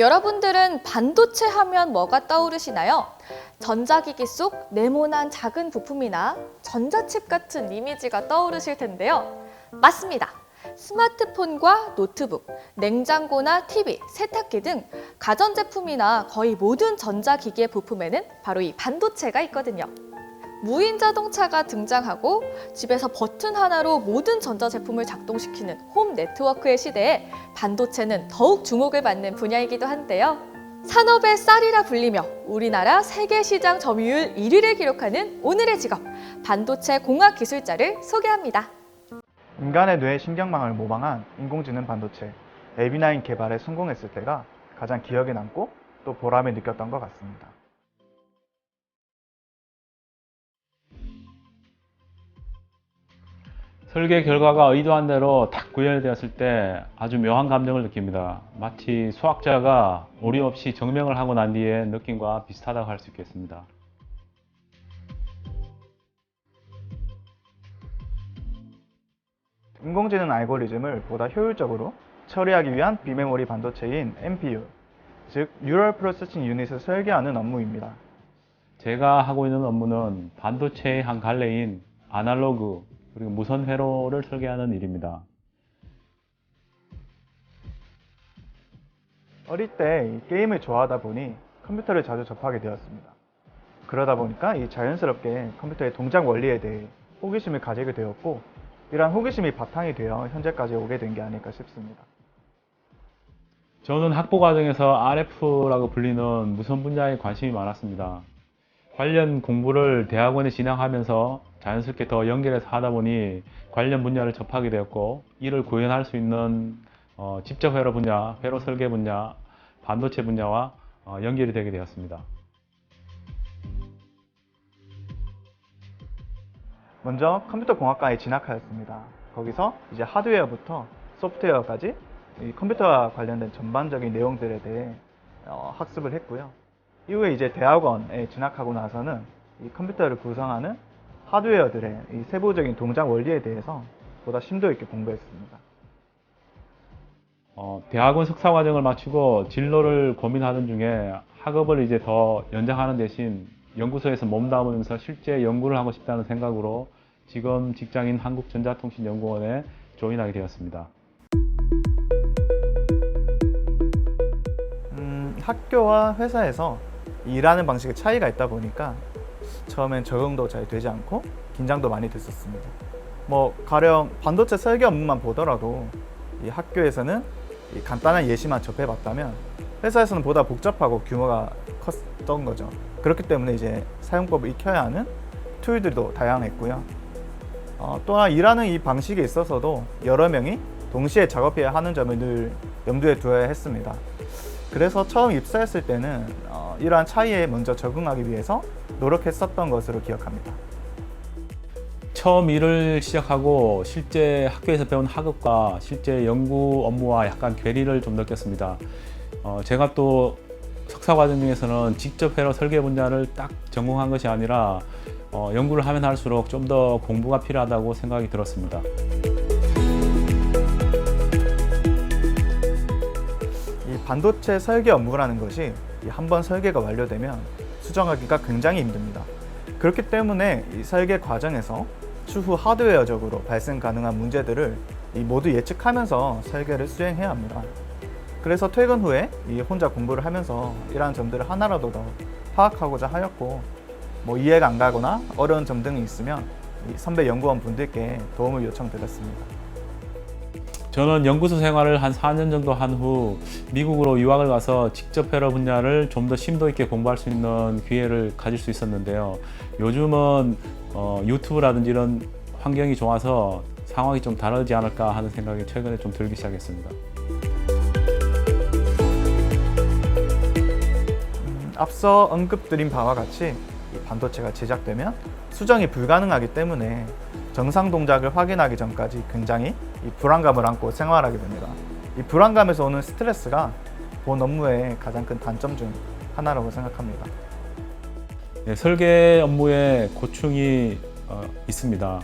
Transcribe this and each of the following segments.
여러분들은 반도체 하면 뭐가 떠오르시나요? 전자기기 속 네모난 작은 부품이나 전자칩 같은 이미지가 떠오르실 텐데요. 맞습니다. 스마트폰과 노트북, 냉장고나 TV, 세탁기 등 가전제품이나 거의 모든 전자기기의 부품에는 바로 이 반도체가 있거든요. 무인 자동차가 등장하고 집에서 버튼 하나로 모든 전자제품을 작동시키는 홈 네트워크의 시대에 반도체는 더욱 주목을 받는 분야이기도 한데요. 산업의 쌀이라 불리며 우리나라 세계 시장 점유율 1위를 기록하는 오늘의 직업, 반도체 공학 기술자를 소개합니다. 인간의 뇌 신경망을 모방한 인공지능 반도체 AB9 개발에 성공했을 때가 가장 기억에 남고 또 보람을 느꼈던 것 같습니다. 설계 결과가 의도한 대로 딱 구현되었을 때 아주 묘한 감정을 느낍니다. 마치 수학자가 오리 없이 증명을 하고 난 뒤의 느낌과 비슷하다고 할 수 있겠습니다. 인공지능 알고리즘을 보다 효율적으로 처리하기 위한 비메모리 반도체인 NPU, 즉 Neural Processing Unit을 설계하는 업무입니다. 제가 하고 있는 업무는 반도체의 한 갈래인 아날로그 그리고 무선 회로를 설계하는 일입니다. 어릴 때 게임을 좋아하다 보니 컴퓨터를 자주 접하게 되었습니다. 그러다 보니까 자연스럽게 컴퓨터의 동작 원리에 대해 호기심을 가지게 되었고, 이러한 호기심이 바탕이 되어 현재까지 오게 된 게 아닐까 싶습니다. 저는 학부 과정에서 RF라고 불리는 무선 분야에 관심이 많았습니다. 관련 공부를 대학원에 진학하면서 자연스럽게 더 연결해서 하다 보니 관련 분야를 접하게 되었고, 이를 구현할 수 있는 직접 회로 분야, 회로 설계 분야, 반도체 분야와 연결이 되게 되었습니다. 먼저 컴퓨터 공학과에 진학하였습니다. 거기서 하드웨어부터 소프트웨어까지 이 컴퓨터와 관련된 전반적인 내용들에 대해 학습을 했고요. 이후에 대학원에 진학하고 나서는 이 컴퓨터를 구성하는 하드웨어들의 이 세부적인 동작 원리에 대해서 보다 심도 있게 공부했습니다. 대학원 석사 과정을 마치고 진로를 고민하던 중에 학업을 더 연장하는 대신 연구소에서 몸담으면서 실제 연구를 하고 싶다는 생각으로 지금 직장인 한국전자통신연구원에 조인하게 되었습니다. 학교와 회사에서 일하는 방식의 차이가 있다 보니까 처음엔 적응도 잘 되지 않고 긴장도 많이 됐었습니다. 가령 반도체 설계 업무만 보더라도 이 학교에서는 이 간단한 예시만 접해봤다면 회사에서는 보다 복잡하고 규모가 컸던 거죠. 그렇기 때문에 사용법을 익혀야 하는 툴들도 다양했고요. 또한 일하는 이 방식에 있어서도 여러 명이 동시에 작업해야 하는 점을 늘 염두에 두어야 했습니다. 그래서 처음 입사했을 때는 이러한 차이에 먼저 적응하기 위해서 노력했었던 것으로 기억합니다. 처음 일을 시작하고 실제 학교에서 배운 학업과 실제 연구 업무와 약간 괴리를 좀 느꼈습니다. 제가 또 석사 과정 중에서는 직접 회로 설계 분야를 딱 전공한 것이 아니라 연구를 하면 할수록 좀 더 공부가 필요하다고 생각이 들었습니다. 이 반도체 설계 업무라는 것이 한번 설계가 완료되면 수정하기가 굉장히 힘듭니다. 그렇기 때문에 이 설계 과정에서 추후 하드웨어적으로 발생 가능한 문제들을 모두 예측하면서 설계를 수행해야 합니다. 그래서 퇴근 후에 혼자 공부를 하면서 이러한 점들을 하나라도 더 파악하고자 하였고, 이해가 안 가거나 어려운 점 등이 있으면 선배 연구원 분들께 도움을 요청드렸습니다. 저는 연구소 생활을 한 4년 정도 한 후 미국으로 유학을 가서 직접 회로 분야를 좀 더 심도 있게 공부할 수 있는 기회를 가질 수 있었는데요. 요즘은 유튜브라든지 이런 환경이 좋아서 상황이 좀 다르지 않을까 하는 생각이 최근에 좀 들기 시작했습니다. 앞서 언급드린 바와 같이 반도체가 제작되면 수정이 불가능하기 때문에 정상 동작을 확인하기 전까지 굉장히 불안감을 안고 생활하게 됩니다. 이 불안감에서 오는 스트레스가 본 업무의 가장 큰 단점 중 하나라고 생각합니다. 네, 설계 업무에 고충이 있습니다.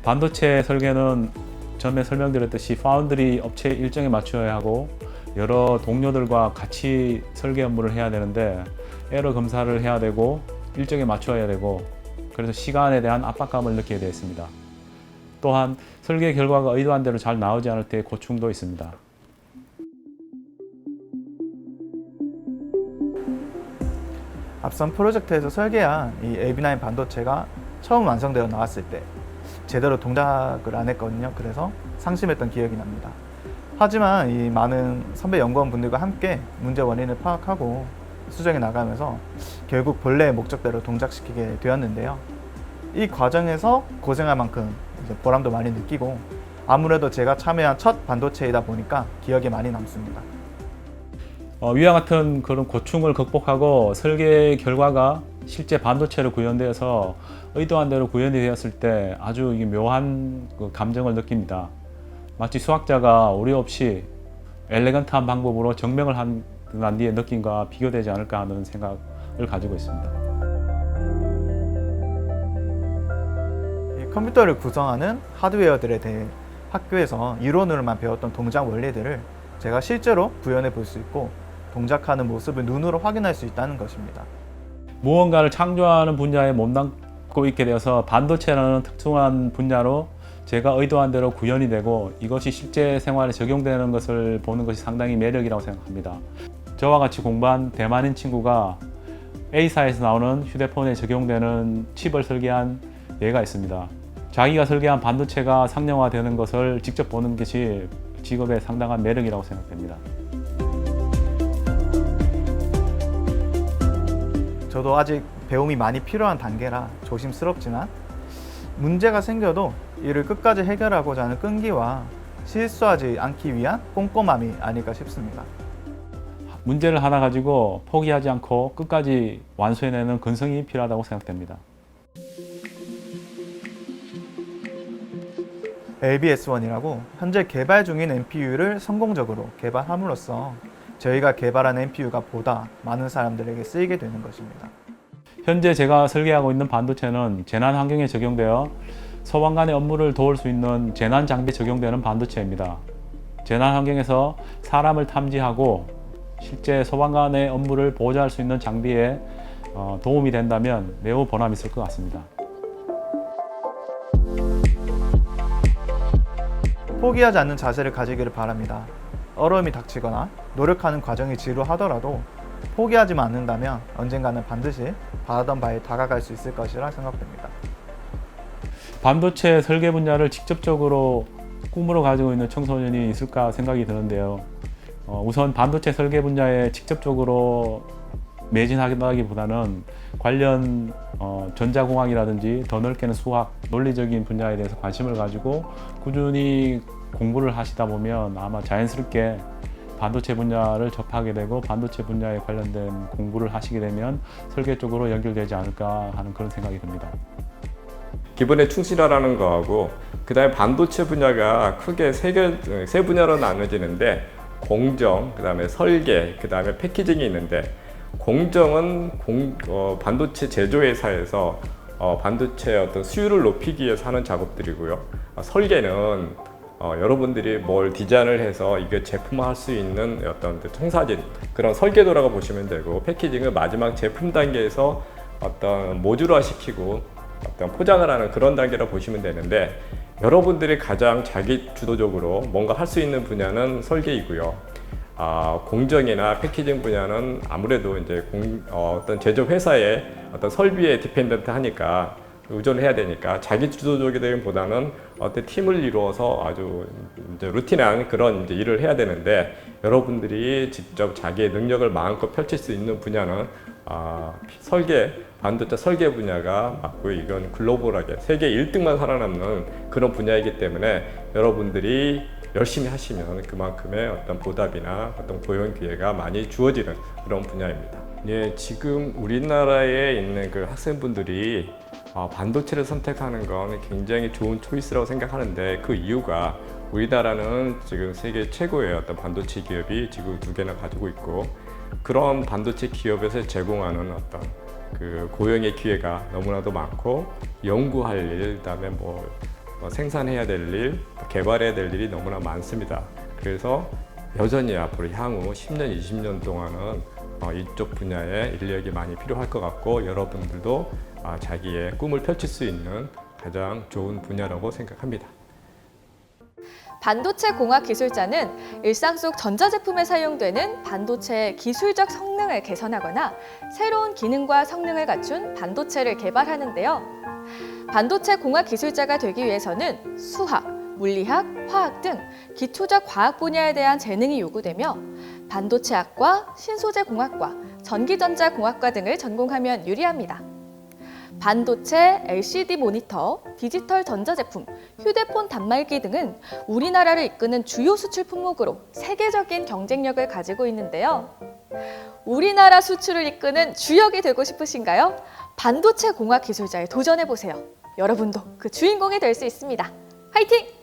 반도체 설계는 전에 설명드렸듯이 파운드리 업체 일정에 맞춰야 하고, 여러 동료들과 같이 설계 업무를 해야 되는데 에러 검사를 해야 되고 일정에 맞춰야 되고 그래서 시간에 대한 압박감을 느끼게 되었습니다. 또한 설계 결과가 의도한 대로 잘 나오지 않을 때의 고충도 있습니다. 앞선 프로젝트에서 설계한 이 AB9 반도체가 처음 완성되어 나왔을 때 제대로 동작을 안 했거든요. 그래서 상심했던 기억이 납니다. 하지만 이 많은 선배 연구원분들과 함께 문제 원인을 파악하고 수정해 나가면서 결국 본래의 목적대로 동작시키게 되었는데요. 이 과정에서 고생할 만큼 이제 보람도 많이 느끼고 아무래도 제가 참여한 첫 반도체이다 보니까 기억에 많이 남습니다. 위와 같은 그런 고충을 극복하고 설계 결과가 실제 반도체로 구현되어서 의도한 대로 구현이 되었을 때 아주 묘한 그 감정을 느낍니다. 마치 수학자가 오류 없이 엘레건트한 방법으로 증명을 난 뒤의 느낌과 비교되지 않을까 하는 생각을 가지고 있습니다. 이 컴퓨터를 구성하는 하드웨어들에 대해 학교에서 이론으로만 배웠던 동작 원리들을 제가 실제로 구현해 볼 수 있고 동작하는 모습을 눈으로 확인할 수 있다는 것입니다. 무언가를 창조하는 분야에 몸담고 있게 되어서 반도체라는 특殊한 분야로 제가 의도한 대로 구현이 되고 이것이 실제 생활에 적용되는 것을 보는 것이 상당히 매력이라고 생각합니다. 저와 같이 공부한 대만인 친구가 A사에서 나오는 휴대폰에 적용되는 칩을 설계한 예가 있습니다. 자기가 설계한 반도체가 상용화되는 것을 직접 보는 것이 직업의 상당한 매력이라고 생각됩니다. 저도 아직 배움이 많이 필요한 단계라 조심스럽지만 문제가 생겨도 이를 끝까지 해결하고자 하는 끈기와 실수하지 않기 위한 꼼꼼함이 아닐까 싶습니다. 문제를 하나 가지고 포기하지 않고 끝까지 완수해내는 근성이 필요하다고 생각됩니다. LBS1이라고 현재 개발 중인 NPU를 성공적으로 개발함으로써 저희가 개발한 NPU가 보다 많은 사람들에게 쓰이게 되는 것입니다. 현재 제가 설계하고 있는 반도체는 재난 환경에 적용되어 소방관의 업무를 도울 수 있는 재난 장비에 적용되는 반도체입니다. 재난 환경에서 사람을 탐지하고 실제 소방관의 업무를 보조할 수 있는 장비에 도움이 된다면 매우 보람 있을 것 같습니다. 포기하지 않는 자세를 가지기를 바랍니다. 어려움이 닥치거나 노력하는 과정이 지루하더라도 포기하지만 않는다면 언젠가는 반드시 바라던 바에 다가갈 수 있을 것이라 생각됩니다. 반도체 설계 분야를 직접적으로 꿈으로 가지고 있는 청소년이 있을까 생각이 드는데요. 우선 반도체 설계 분야에 직접적으로 매진하기보다는 관련 전자공학이라든지 더 넓게는 수학, 논리적인 분야에 대해서 관심을 가지고 꾸준히 공부를 하시다 보면 아마 자연스럽게 반도체 분야를 접하게 되고 반도체 분야에 관련된 공부를 하시게 되면 설계 쪽으로 연결되지 않을까 하는 그런 생각이 듭니다. 기본에 충실하라는 거하고 그 다음에 반도체 분야가 크게 세 분야로 나눠지는데 공정, 그 다음에 설계, 그 다음에 패키징이 있는데 공정은 반도체 제조회사에서 반도체 어떤 수율을 높이기 위해서 하는 작업들이고요. 설계는 여러분들이 뭘 디자인을 해서 이게 제품화할 수 있는 어떤 청사진 그런 설계도라고 보시면 되고 패키징은 마지막 제품 단계에서 어떤 모듈화 시키고 어떤 포장을 하는 그런 단계라고 보시면 되는데 여러분들이 가장 자기 주도적으로 뭔가 할 수 있는 분야는 설계이고요. 공정이나 패키징 분야는 아무래도 이제 어떤 제조 회사의 어떤 설비에 디펜던트 하니까 의존해야 되니까 자기 주도적이기보다는 어떤 팀을 이루어서 아주 이제 루틴한 그런 이제 일을 해야 되는데 여러분들이 직접 자기의 능력을 마음껏 펼칠 수 있는 분야는 반도체 설계 분야가 맞고요. 이건 글로벌하게 세계 1등만 살아남는 그런 분야이기 때문에 여러분들이 열심히 하시면 그만큼의 어떤 보답이나 어떤 고용 기회가 많이 주어지는 그런 분야입니다. 예, 지금 우리나라에 있는 그 학생분들이 반도체를 선택하는 건 굉장히 좋은 초이스라고 생각하는데 그 이유가 우리나라는 지금 세계 최고의 어떤 반도체 기업이 지금 2개나 가지고 있고 그런 반도체 기업에서 제공하는 어떤 그 고용의 기회가 너무나도 많고 연구할 일, 그다음에 뭐 생산해야 될 일, 개발해야 될 일이 너무나 많습니다. 그래서 여전히 앞으로 향후 10년, 20년 동안은 이쪽 분야에 인력이 많이 필요할 것 같고 여러분들도 자기의 꿈을 펼칠 수 있는 가장 좋은 분야라고 생각합니다. 반도체 공학 기술자는 일상 속 전자제품에 사용되는 반도체의 기술적 성능을 개선하거나 새로운 기능과 성능을 갖춘 반도체를 개발하는데요. 반도체 공학 기술자가 되기 위해서는 수학, 물리학, 화학 등 기초적 과학 분야에 대한 재능이 요구되며 반도체학과, 신소재공학과, 전기전자공학과 등을 전공하면 유리합니다. 반도체, LCD 모니터, 디지털 전자제품, 휴대폰 단말기 등은 우리나라를 이끄는 주요 수출 품목으로 세계적인 경쟁력을 가지고 있는데요. 우리나라 수출을 이끄는 주역이 되고 싶으신가요? 반도체 공학 기술자에 도전해보세요. 여러분도 그 주인공이 될 수 있습니다. 화이팅!